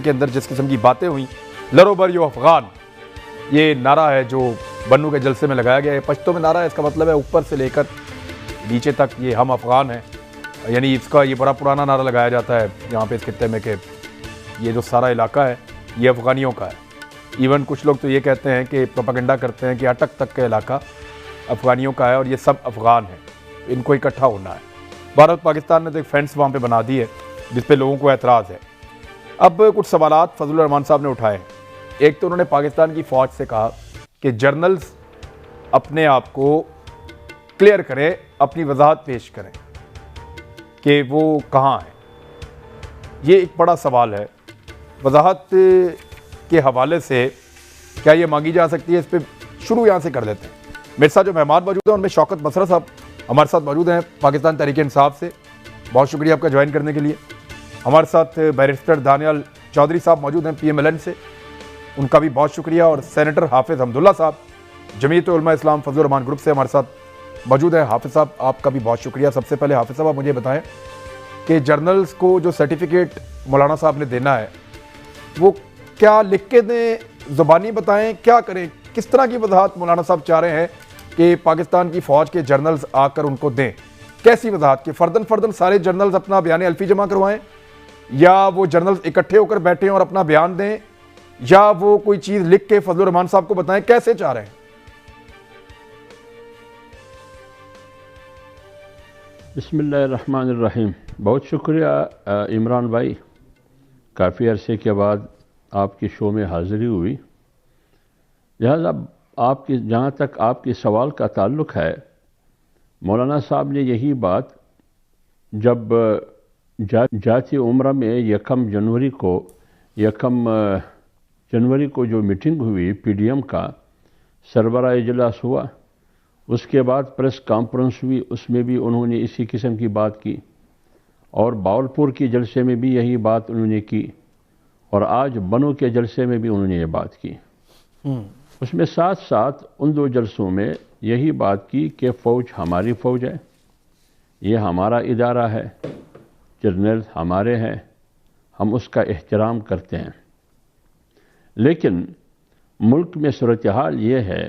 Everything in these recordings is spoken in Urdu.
کے اندر جس قسم کی باتیں ہوئیں، لرو بر یو افغان، یہ نعرہ ہے جو بنو کے جلسے میں لگایا گیا ہے. پشتو میں نعرہ ہے، اس کا مطلب ہے اوپر سے لے کر نیچے تک یہ ہم افغان ہیں. یعنی اس کا یہ بڑا پرانا نعرہ لگایا جاتا ہے یہاں پہ اس خطے میں کہ یہ جو سارا علاقہ ہے یہ افغانیوں کا ہے. ایون کچھ لوگ تو یہ کہتے ہیں کہ پروپیگنڈا کرتے ہیں کہ اٹک تک کا علاقہ افغانیوں کا ہے اور یہ سب افغان ہیں، ان کو اکٹھا ہونا ہے. بھارت پاکستان نے تو ایک فینس وہاں پہ بنا دی ہے جس پہ لوگوں کو اعتراض ہے. اب کچھ سوالات فضل الرحمان صاحب نے اٹھائے ہیں. ایک تو انہوں نے پاکستان کی فوج سے کہا کہ جرنلز اپنے آپ کو کلیئر کریں، اپنی وضاحت پیش کریں کہ وہ کہاں ہیں. یہ ایک بڑا سوال ہے. وضاحت کے حوالے سے کیا یہ مانگی جا سکتی ہے؟ اس پہ شروع یہاں سے کر دیتے ہیں. میرے ساتھ جو مہمان موجود ہیں ان میں شوکت مسرا صاحب ہمارے ساتھ موجود ہیں پاکستان تحریک انصاف سے. بہت شکریہ آپ کا جوائن کرنے کے لیے. ہمارے ساتھ بیرسٹر دانیال چودھری صاحب موجود ہیں PMLN سے، ان کا بھی بہت شکریہ. اور سینیٹر حافظ حمداللہ صاحب جمعیت علماء اسلام فضل الرحمان گروپ سے ہمارے ساتھ موجود ہیں. حافظ صاحب آپ کا بھی بہت شکریہ. سب سے پہلے حافظ صاحب آپ مجھے بتائیں کہ جرنلز کو جو سرٹیفکیٹ مولانا صاحب نے دینا ہے وہ کیا لکھ کے دیں، زبانی بتائیں، کیا کریں؟ کس طرح کی وضاحت مولانا صاحب چاہ رہے ہیں کہ پاکستان کی فوج کے جرنلز آ کر ان کو دیں؟ کیسی وضاحت کہ فردن سارے جرنلز اپنا بیان الفی جمع کروائیں، یا وہ جرنلز اکٹھے ہو کر بیٹھیں اور اپنا بیان دیں، یا وہ کوئی چیز لکھ کے فضل الرحمان صاحب کو بتائیں؟ کیسے چاہ رہے ہیں؟ بسم اللہ الرحمن الرحیم. بہت شکریہ عمران بھائی، کافی عرصے کے بعد آپ کی شو میں حاضری ہوئی. لہذا آپ کی جہاں تک آپ کے سوال کا تعلق ہے، مولانا صاحب نے یہی بات جب جاتی عمرہ میں یکم جنوری کو جو میٹنگ ہوئی PDM کا سربراہ اجلاس ہوا، اس کے بعد پریس کانفرنس ہوئی، اس میں بھی انہوں نے اسی قسم کی بات کی، اور باولپور کے جلسے میں بھی یہی بات انہوں نے کی، اور آج بنو کے جلسے میں بھی انہوں نے یہ بات کی. اس میں ساتھ ساتھ ان دو جلسوں میں یہی بات کی کہ فوج ہماری فوج ہے، یہ ہمارا ادارہ ہے، جرنل ہمارے ہیں، ہم اس کا احترام کرتے ہیں. لیکن ملک میں صورتحال یہ ہے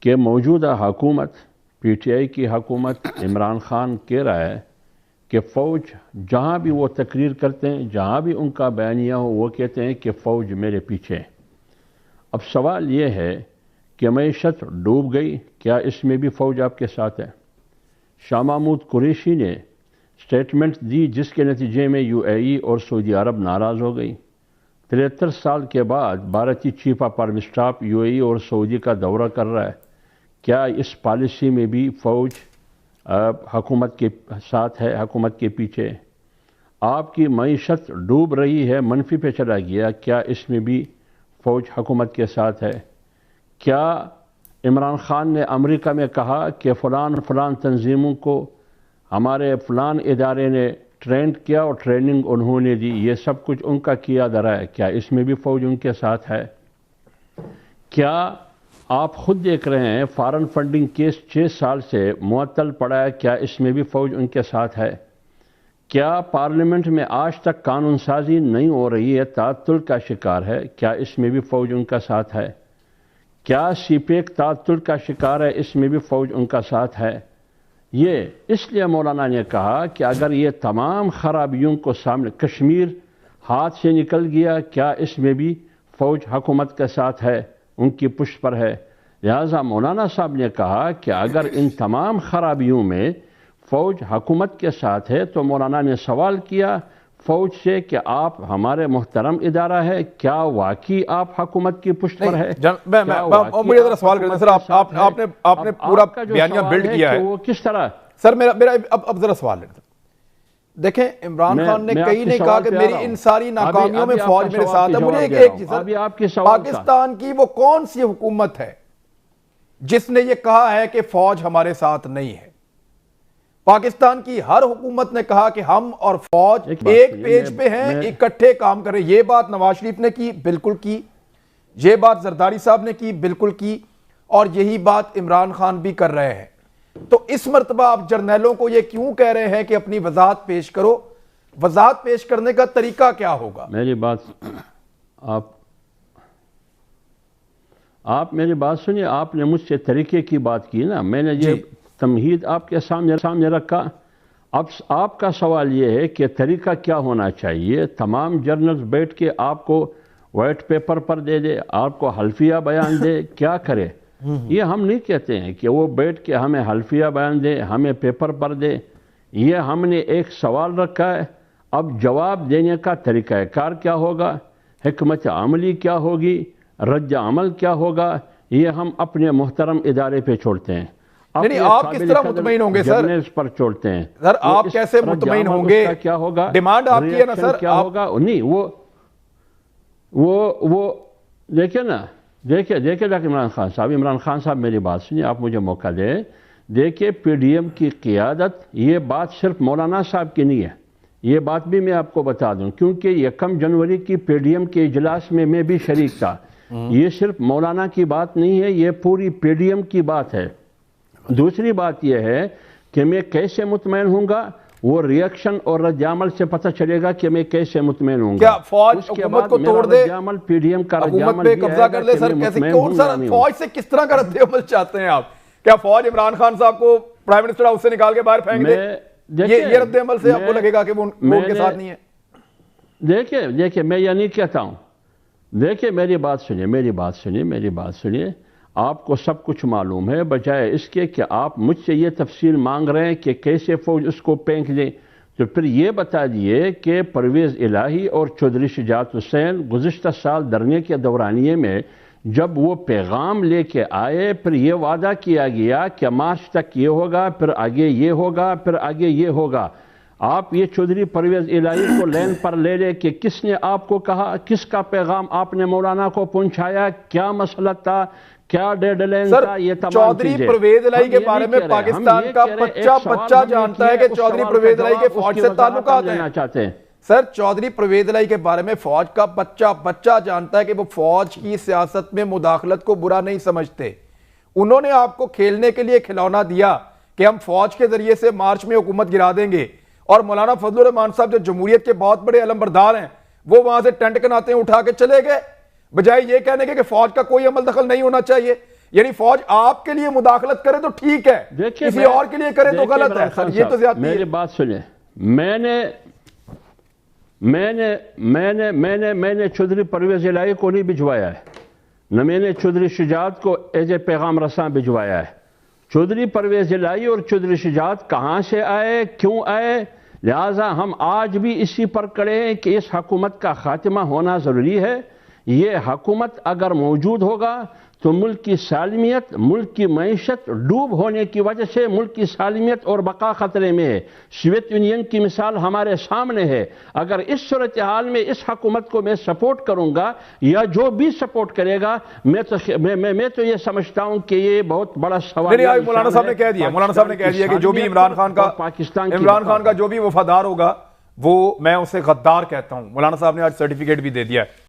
کہ موجودہ حکومت PTI کی حکومت عمران خان کہہ رہا ہے کہ فوج جہاں بھی وہ تقریر کرتے ہیں، جہاں بھی ان کا بیانیہ ہو، وہ کہتے ہیں کہ فوج میرے پیچھے. اب سوال یہ ہے کہ معیشت ڈوب گئی، کیا اس میں بھی فوج آپ کے ساتھ ہے؟ شاہ محمود قریشی نے سٹیٹمنٹ دی جس کے نتیجے میں UAE اور سعودی عرب ناراض ہو گئی. 73 سال کے بعد بھارتی chief of army staff UAE اور سعودی کا دورہ کر رہا ہے. کیا اس پالیسی میں بھی فوج حکومت کے ساتھ ہے، حکومت کے پیچھے؟ آپ کی معیشت ڈوب رہی ہے، منفی پہ چلا گیا، کیا اس میں بھی فوج حکومت کے ساتھ ہے؟ کیا عمران خان نے امریکہ میں کہا کہ فلان تنظیموں کو ہمارے فلان ادارے نے ٹرین کیا اور ٹریننگ انہوں نے دی، یہ سب کچھ ان کا کیا دھرا ہے، کیا اس میں بھی فوج ان کے ساتھ ہے؟ کیا آپ خود دیکھ رہے ہیں فارن فنڈنگ کیس 6 سال سے معطل پڑا ہے، کیا اس میں بھی فوج ان کے ساتھ ہے؟ کیا پارلیمنٹ میں آج تک قانون سازی نہیں ہو رہی ہے، تعطل کا شکار ہے، کیا اس میں بھی فوج ان کا ساتھ ہے؟ کیا CPEC تعطل کا شکار ہے، اس میں بھی فوج ان کا ساتھ ہے؟ یہ اس لیے مولانا نے کہا کہ اگر یہ تمام خرابیوں کو سامنے، کشمیر ہاتھ سے نکل گیا، کیا اس میں بھی فوج حکومت کے ساتھ ہے، ان کی پشت پر ہے؟ لہذا مولانا صاحب نے کہا کہ اگر ان تمام خرابیوں میں فوج حکومت کے ساتھ ہے تو مولانا نے سوال کیا فوج سے کہ آپ ہمارے محترم ادارہ ہے، کیا واقعی آپ حکومت کی پشت پر ہے؟ مجھے ذرا سوال کریں سر، آپ نے پورا بیانیہ بلڈ کیا ہے، وہ کس طرح؟ سر میرا اب ذرا سوال ہے. دیکھیں عمران خان نے کئی نے کہا کہ میری ان ساری ناکامیوں میں فوج میرے ساتھ ہے. مجھے ایک چیز سر، پاکستان کی وہ کون سی حکومت ہے جس نے یہ کہا ہے کہ فوج ہمارے ساتھ نہیں ہے؟ پاکستان کی ہر حکومت نے کہا کہ ہم اور فوج ایک پیج پہ ہیں، اکٹھے کام کریں. یہ بات نواز شریف نے کی، بالکل کی. یہ بات زرداری صاحب نے کی، بالکل کی. اور یہی بات عمران خان بھی کر رہے ہیں. تو اس مرتبہ آپ جرنیلوں کو یہ کیوں کہہ رہے ہیں کہ اپنی وضاحت پیش کرو وضاحت پیش کرنے کا طریقہ کیا ہوگا؟ میری بات آپ میری بات سنیے. آپ نے مجھ سے طریقے کی بات کی نا, میں نے یہ تمہید آپ کے سامنے رکھا. اب آپ کا سوال یہ ہے کہ طریقہ کیا ہونا چاہیے. تمام جرنلز بیٹھ کے آپ کو وائٹ پیپر پر دے دے, آپ کو حلفیہ بیان دے, کیا کرے؟ یہ ہم نہیں کہتے ہیں کہ وہ بیٹھ کے ہمیں حلفیہ بیان دے, ہمیں پیپر پر دے. یہ ہم نے ایک سوال رکھا ہے. اب جواب دینے کا طریقہ کار کیا ہوگا, حکمت عملی کیا ہوگی, رد عمل کیا ہوگا, یہ ہم اپنے محترم ادارے پہ چھوڑتے ہیں. نہیں, آپ کس طرح مطمئن ہوں گے سر؟ جرنلز پر چھوڑتے ہیں. سر آپ کیسے مطمئن ہوں گے؟ کیا ہوگا؟ ڈیمانڈ آپ کی ہے نا سر. کیا ہوگا؟ نہیں, وہ دیکھیں نا, دیکھیں ڈاکٹر عمران خان صاحب میری بات سنیے, آپ مجھے موقع دیں. دیکھیں پی ڈی ایم کی قیادت, یہ بات صرف مولانا صاحب کی نہیں ہے. یہ بات بھی میں آپ کو بتا دوں, کیونکہ 1 جنوری کی پی ڈی ایم کے اجلاس میں بھی شریک تھا. یہ صرف مولانا کی بات نہیں ہے, یہ پوری پی ڈی ایم کی بات ہے. دوسری بات یہ ہے کہ میں کیسے مطمئن ہوں گا, وہ ریاکشن اور رد عمل سے پتہ چلے گا کہ میں کیسے مطمئن ہوں گا. کیا فوج حکومت کو توڑ دے, پی ڈی ایم کا رد حکومت عمل پہ قبضہ کر لے؟ سر کیسے, کون سا فوج سے کس طرح کا رد عمل چاہتے ہیں آپ؟ کیا فوج عمران خان صاحب کو پرائم منسٹر ہاؤس سے نکال کے باہر پھینک دے؟ یہ رد عمل سے آپ کو لگے گا کہ وہ ان کے ساتھ نہیں ہے؟ دیکھیں میں یہ نہیں کہتا ہوں. دیکھیں میری بات سنیے. آپ کو سب کچھ معلوم ہے, بجائے اس کے کہ آپ مجھ سے یہ تفصیل مانگ رہے ہیں کہ کیسے فوج اس کو پھینک دیں, تو پھر یہ بتا دیے کہ پرویز الہی اور چودھری شجاعت حسین گزشتہ سال دھرنے کے دورانیے میں جب وہ پیغام لے کے آئے, پھر یہ وعدہ کیا گیا کہ مارچ تک یہ ہوگا, پھر آگے یہ ہوگا, پھر آگے یہ ہوگا. آپ یہ چودھری پرویز الہی کو لین پر لے لے کہ کس نے آپ کو کہا, کس کا پیغام آپ نے مولانا کو پہنچایا, کیا مسئلہ تھا, کیا ڈیڈ لائن تھا, یہ تمام چودھری پرویز الہی کے بارے میں پاکستان کا بچہ جانتا ہے کہ چودھری پرویز الہی کے فوج سے تعلقات ہیں. سر چودھری پرویز الہی کے بارے میں فوج کا بچہ جانتا ہے کہ وہ فوج کی سیاست میں مداخلت کو برا نہیں سمجھتے. انہوں نے آپ کو کھیلنے کے لیے کھلونا دیا کہ ہم فوج کے ذریعے سے مارچ میں حکومت گرا دیں گے, اور مولانا فضل الرحمان صاحب جو جمہوریت کے بہت بڑے علمبردار ہیں, وہ وہاں سے ٹینٹ کناتے ہیں اٹھا کے چلے گئے, بجائے یہ کہنے کے کہ فوج کا کوئی عمل دخل نہیں ہونا چاہیے. یعنی فوج آپ کے لیے مداخلت کرے تو ٹھیک ہے, کسی اور کے لیے کرے تو غلط ہے. سر یہ تو زیادتی ہے. میری بات سنیں, میں نے چودھری پرویز الہی کو نہیں بھجوایا ہے, نہ میں نے چودھری شجاعت کو ایز اے پیغام رساں بھجوایا ہے. چودھری پرویز الہی اور چودھری شجاعت کہاں سے آئے, کیوں آئے, لہٰذا ہم آج بھی اسی پر کڑے ہیں کہ اس حکومت کا خاتمہ ہونا ضروری ہے. یہ حکومت اگر موجود ہوگا تو ملک کی سالمیت, ملک کی معیشت ڈوب ہونے کی وجہ سے ملک کی سالمیت اور بقا خطرے میں ہے. سوویت یونین کی مثال ہمارے سامنے ہے. اگر اس صورتحال میں اس حکومت کو میں سپورٹ کروں گا یا جو بھی سپورٹ کرے گا, میں تو یہ سمجھتا ہوں کہ یہ بہت بڑا سوال ہے. مولانا صاحب نے کہہ دیا کہ جو بھی عمران خان کا جو بھی وفادار ہوگا وہ میں اسے غدار کہتا ہوں. مولانا صاحب نے آج سرٹیفکیٹ بھی دے دیا ہے.